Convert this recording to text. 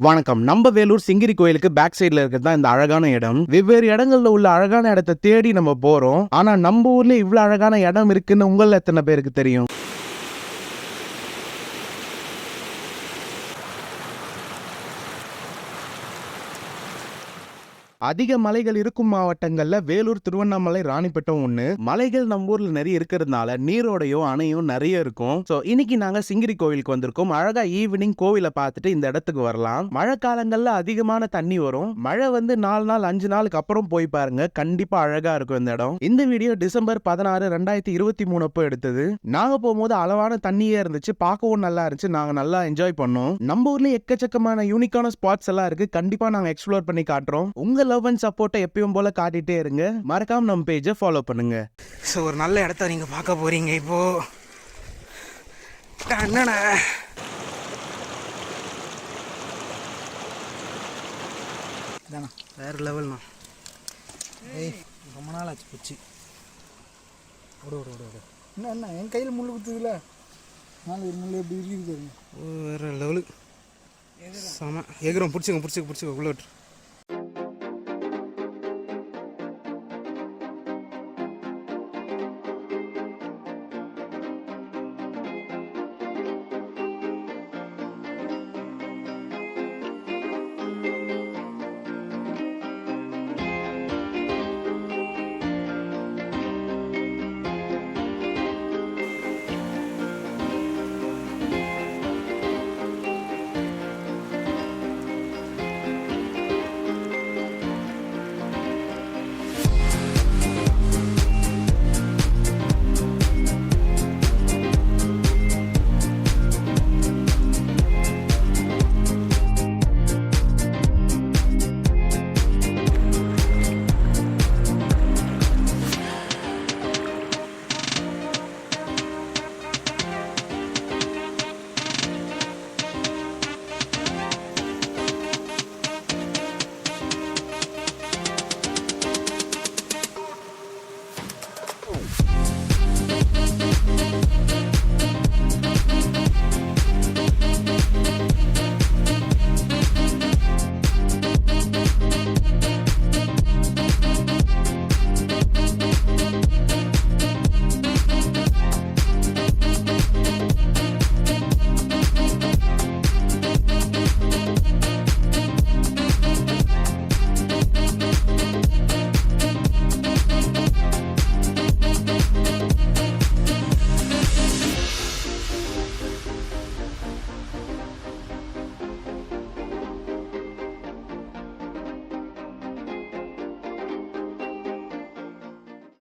வணக்கம். நம்ம வேலூர் சிங்கிரி கோயிலுக்கு பேக் சைடுல இருக்கிறது தான் இந்த அழகான இடம். வெவ்வேறு இடங்கள்ல உள்ள அழகான இடத்தை தேடி நம்ம போறோம். ஆனா நம்ம ஊர்ல இவ்வளவு அழகான இடம் இருக்குன்னு உங்கள எத்தனை பேருக்கு தெரியும்? அதிக மலைகள் இருக்கும் மாவட்டங்கள்ல வேலூர், திருவண்ணாமலை, ராணிப்பேட்டம் ஒண்ணு. மலைகள் நம்ம ஊர்ல நிறைய இருக்கிறதுனால நீரோடையும் அணையும் நிறைய இருக்கும். சோ இன்னைக்கு நாங்க சிங்கிரி கோவிலுக்கு வந்திருக்கோம். அழகா ஈவினிங் கோவிலை பார்த்துட்டு இந்த இடத்துக்கு வரலாம். மழை காலங்கள்ல அதிகமான தண்ணி வரும். மழை வந்து 4 நாள் 5 நாளுக்கு அப்புறம் போய் பாருங்க, கண்டிப்பா அழகா இருக்கும் இந்த இடம். இந்த வீடியோ டிசம்பர் 16, 2023 அப்போ எடுத்தது. நாங்க போகும்போது அளவான தண்ணியே இருந்துச்சு, பார்க்கவும் நல்லா இருந்துச்சு. நாங்க நல்லா என்ஜாய் பண்ணோம். நம்ம ஊர்ல எக்கச்சக்கமான யூனிக்கான ஸ்பாட்ஸ் எல்லாம் இருக்கு. கண்டிப்பா நாங்க எக்ஸ்ப்ளோர் பண்ணி காட்டுறோம். உங்க லவ் அண்ட் சப்போர்ட்டை எப்பயும் போல காட்டிட்டே இருங்க. மறக்காம நம்ம பேஜை ஃபாலோ பண்ணுங்க. ஸோ ஒரு நல்ல இடத்த நீங்கள் பார்க்க போகிறீங்க இப்போது. என்னண்ணா இதாண்ணா வேறு லெவல்ண்ணா. ஏய் ரொம்ப நாள் ஆச்சு போச்சு. ஓடு என்ன என் கையில் முள் குத்துதுல, நாலு முள் எப்படி இருக்குது வேறு லெவலு. செம ஏகிறோம். பிடிச்சிங்க உள்ளே விட்டு